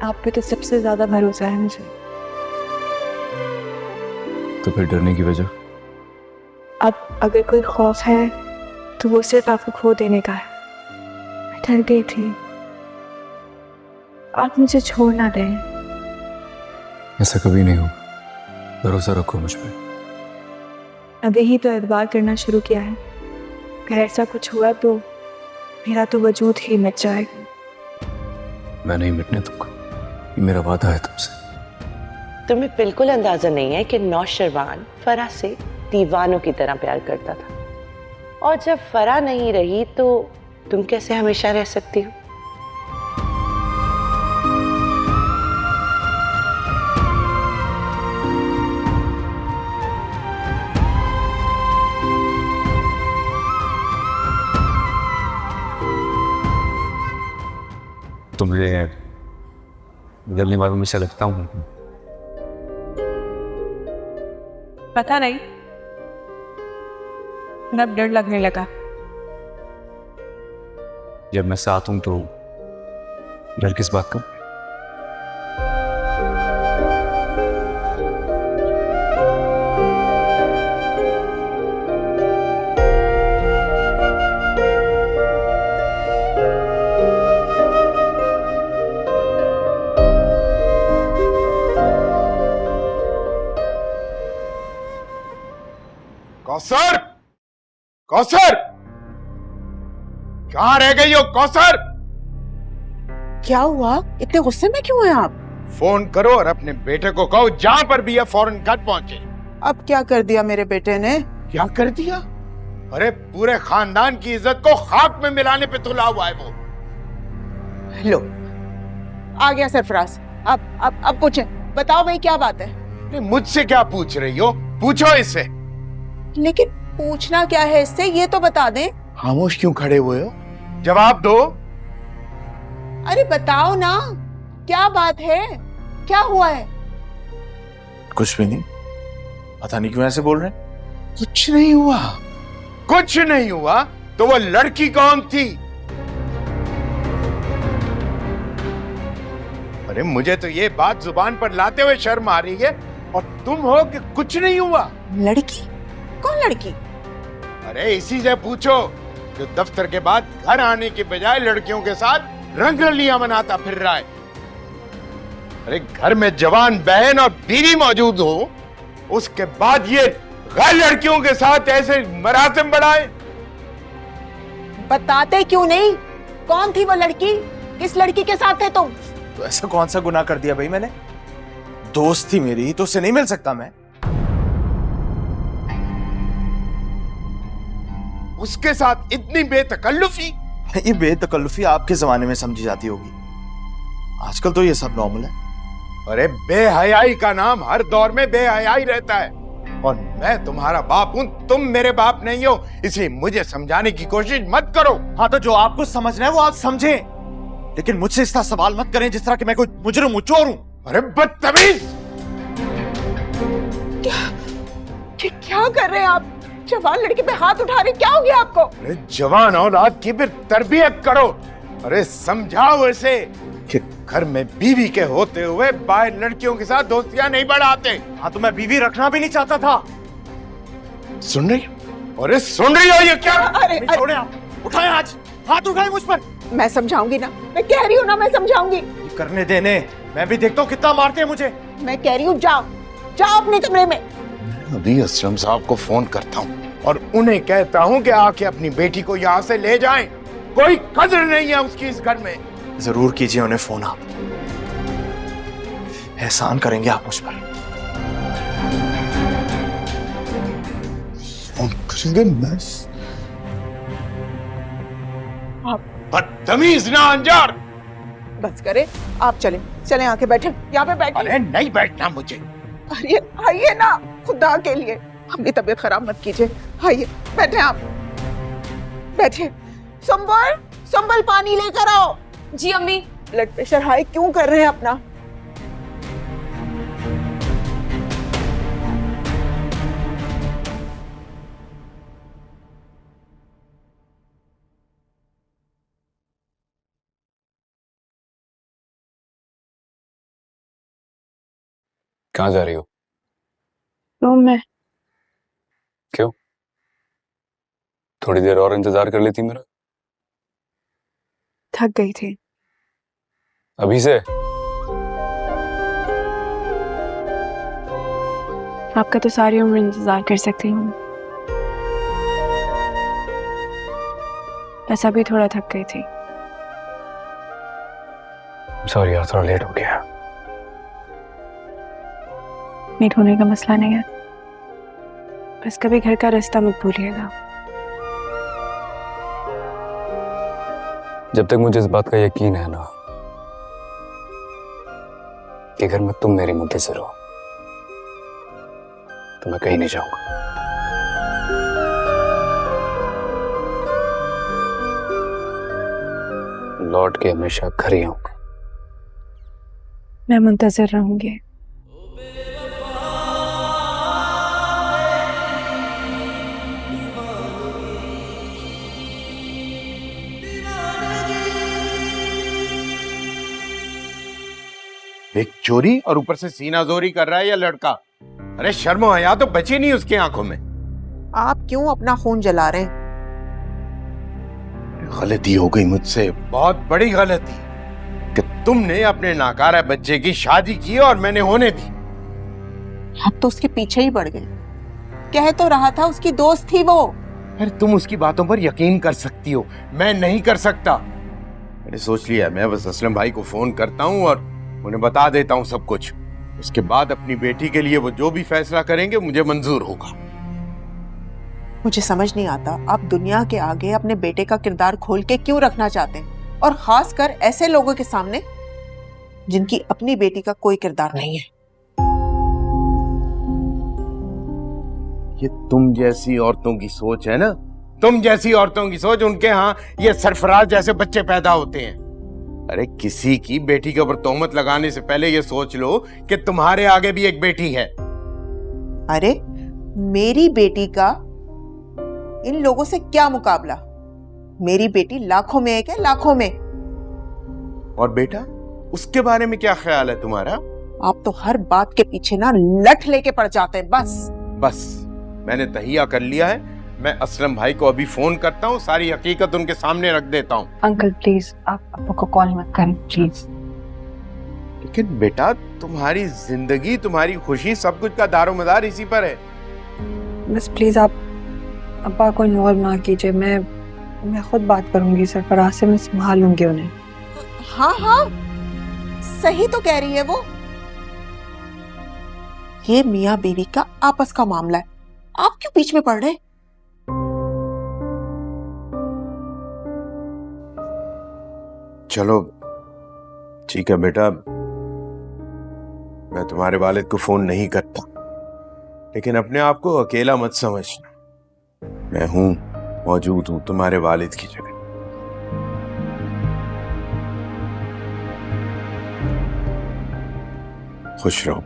आप पे तो सबसे ज्यादा भरोसा है मुझे। तो फिर डरने की वजह? अब अगर कोई खौफ है तो वो सिर्फ आपको खो देने का है। मैं डर गई थी। आप मुझे छोड़ ना दें। ऐसा कभी नहीं होगा, भरोसा रखो मुझ पे। अभी ही तो एतबार करना शुरू किया है। अगर ऐसा कुछ हुआ तो मेरा तो वजूद ही मिट जाएगा। मैं नहीं मिटने दूंगा, ये मेरा वादा है तुमसे। तुम्हें बिल्कुल अंदाजा नहीं है कि नौशरवान फरा से दीवानों की तरह प्यार करता था, और जब फरा नहीं रही तो तुम कैसे हमेशा रह सकती हो? तो मुझे जलने वालों में से लगता हूँ। पता नहीं, मेरा डर लगने लगा। जब मैं साथ हूं तो डर किस बात का? कौसर, कौसर, कहां रह गई हो कौसर? क्या हुआ? इतने गुस्से में क्यों हैं आप? फोन करो और अपने बेटे को कहो जहां पर भी है फौरन घर पहुंचे। अब क्या कर दिया मेरे बेटे ने? क्या कर दिया? अरे पूरे खानदान की इज्जत को खाक में मिलाने पे तुला हुआ है वो। लो, आ गया सरफराज। अब पूछे, बताओ भाई क्या बात है? नहीं, मुझसे क्या पूछ रही हो? पूछो इससे। लेकिन पूछना क्या है इससे, ये तो बता दें। खामोश क्यों खड़े हुए हो? जवाब दो। अरे बताओ ना, क्या बात है? क्या हुआ है? कुछ भी नहीं, पता नहीं क्यों ऐसे बोल रहे हैं। कुछ नहीं हुआ। कुछ नहीं हुआ तो वो लड़की कौन थी? अरे मुझे तो ये बात जुबान पर लाते हुए शर्म आ रही है, और तुम हो कि कुछ नहीं हुआ। लड़की? कौन लड़की? अरे इसी से पूछो जो दफ्तर के बाद घर आने के बजाय लड़कियों के साथ रंगरलियां मनाता फिर रहा है। अरे घर में जवान बहन और बीवी मौजूद हो, उसके बाद ये गैर लड़कियों के साथ ऐसे मरासिम बढ़ाए। बताते क्यों नहीं? कौन थी वो लड़की? किस लड़की के साथ थे तुम? तो ऐसा कौन सा गुनाह कर दिया भाई मैंने? दोस्त थी मेरी, तो उससे नहीं मिल सकता मैं? उसके साथ इतनी बेतकल्लुफी? ये बेतकल्लुफी आपके जमाने में समझी जाती होगी, आजकल तो ये सब नॉर्मल है। अरे बेहयाई का नाम हर दौर में बेहयाई रहता है, और मैं तुम्हारा बाप हूं, तुम मेरे बाप नहीं हो, इसलिए मुझे समझाने की कोशिश मत करो। हाँ, तो जो आपको समझना है वो आप समझें, लेकिन मुझसे इस तरह सवाल मत करें जिस तरह कि मैं कोई मुजरिम हूं, चोर हूं। अरे बदतमीज! क्या कर रहे हैं आप? जवान लड़की पे हाथ उठा रहे, क्या हो गया आपको? अरे जवान औलाद की फिर तरबियत करो। अरे समझाओ इसे कि घर में बीवी के होते हुए बाहर लड़कियों के साथ दोस्तियां नहीं बढ़ाते। हाँ, तो मैं बीवी रखना भी नहीं चाहता था। सुन रही? अरे सुन रही हो ये क्या? अरे छोड़े आप, उठाए हाथ उठाए मुझ पर। मैं समझाऊंगी ना, मैं कह रही हूँ ना, मैं समझाऊंगी। ये करने देने, मैं भी देखता हूँ कितना मारते हैं मुझे। मैं कह रही हूँ जाओ, जाओ अपने कमरे में। अभी असलम साहब को फोन करता हूँ और उन्हें कहता हूँ कि आके अपनी बेटी को यहाँ से ले जाएं। कोई कदर नहीं है उसकी इस घर में। जरूर कीजिए उन्हें फोन, आप एहसान करेंगे आप मुझ पर। फोन करेंगे? मैं बदतमीज ना अंजार। बस करे, आप चले चले, आके बैठे यहाँ पे बैठे। अरे नहीं बैठना मुझे। अरे आइए ना, खुदा के लिए अपनी तबीयत खराब मत कीजिए। आइए बैठे, आप बैठे। संबल, संबल पानी लेकर आओ। जी अम्मी। ब्लड प्रेशर हाई क्यों कर रहे हैं अपना? कहाँ जा रही हो? रूम में। क्यों? थोड़ी देर और इंतजार कर लेती मेरा। थक गई थी। अभी से? आपका तो सारी उम्र इंतजार कर सकती हूँ, बस अभी थोड़ा थक गई थी। सॉरी यार, थोड़ा लेट हो गया। मीट होने का मसला नहीं है, बस कभी घर का रास्ता मत भूलिएगा। जब तक मुझे इस बात का यकीन है ना कि घर में तुम मेरी मुंतज़िर हो, तो मैं कहीं नहीं जाऊंगा। लौट के हमेशा घर ही आऊंगा। मैं मुंतज़िर रहूंगी। एक चोरी और ऊपर से सीना जोरी कर रहा है ये लड़का। अरे शर्म हया तो बची नहीं उसकी आंखों में। आप क्यों अपना खून जला रहे हैं? गलती हो गई मुझसे, बहुत बड़ी गलती, कि तुमने अपने नाकारा बच्चे की शादी की और मैंने होने दी। आप तो उसके पीछे ही पड़ गए। कह तो रहा था उसकी दोस्त थी वो। अरे तुम उसकी बातों पर यकीन कर सकती हो, मैं नहीं कर सकता। मैंने सोच लिया, मैं बस असलम भाई को फोन करता हूँ और उन्हें बता देता हूँ सब कुछ। उसके बाद अपनी बेटी के लिए वो जो भी फैसला करेंगे मुझे मंजूर होगा। मुझे समझ नहीं आता आप दुनिया के आगे अपने बेटे का किरदार खोल के क्यों रखना चाहते हैं, और खासकर ऐसे लोगों के सामने जिनकी अपनी बेटी का कोई किरदार नहीं है। ये तुम जैसी औरतों की सोच है ना, तुम जैसी औरतों की सोच, उनके यहाँ ये सरफराज जैसे बच्चे पैदा होते हैं। अरे किसी की बेटी के ऊपर तोहमत लगाने से पहले ये सोच लो कि तुम्हारे आगे भी एक बेटी है। अरे मेरी बेटी का इन लोगों से क्या मुकाबला? मेरी बेटी लाखों में एक है, लाखों में। और बेटा, उसके बारे में क्या ख्याल है तुम्हारा? आप तो हर बात के पीछे ना लठ लेके पड़ जाते हैं। बस मैंने तहिया कर लिया है। मैं असलम भाई को अभी फोन करता हूँ, सारी हकीकत उनके सामने रख देता हूँ। अंकल प्लीज आप पापा को कॉल मत करें प्लीज। लेकिन बेटा, तुम्हारी जिंदगी, तुम्हारी खुशी, सब कुछ का दारोमदार इसी पर है। बस प्लीज आप अब्बा को इन्वॉल्व ना कीजिए। मैं खुद बात करूंगी सरफराज से, मैं संभाल लूंगी उन्हें। हाँ हाँ, सही तो कह रही है वो। ये मियाँ बीवी का आपस का मामला है, आप क्यों बीच में पड़ रहे हैं? चलो ठीक है बेटा, मैं तुम्हारे वालिद को फोन नहीं करता, लेकिन अपने आप को अकेला मत समझना। मैं हूं, मौजूद हूं तुम्हारे वालिद की जगह। खुश रहो।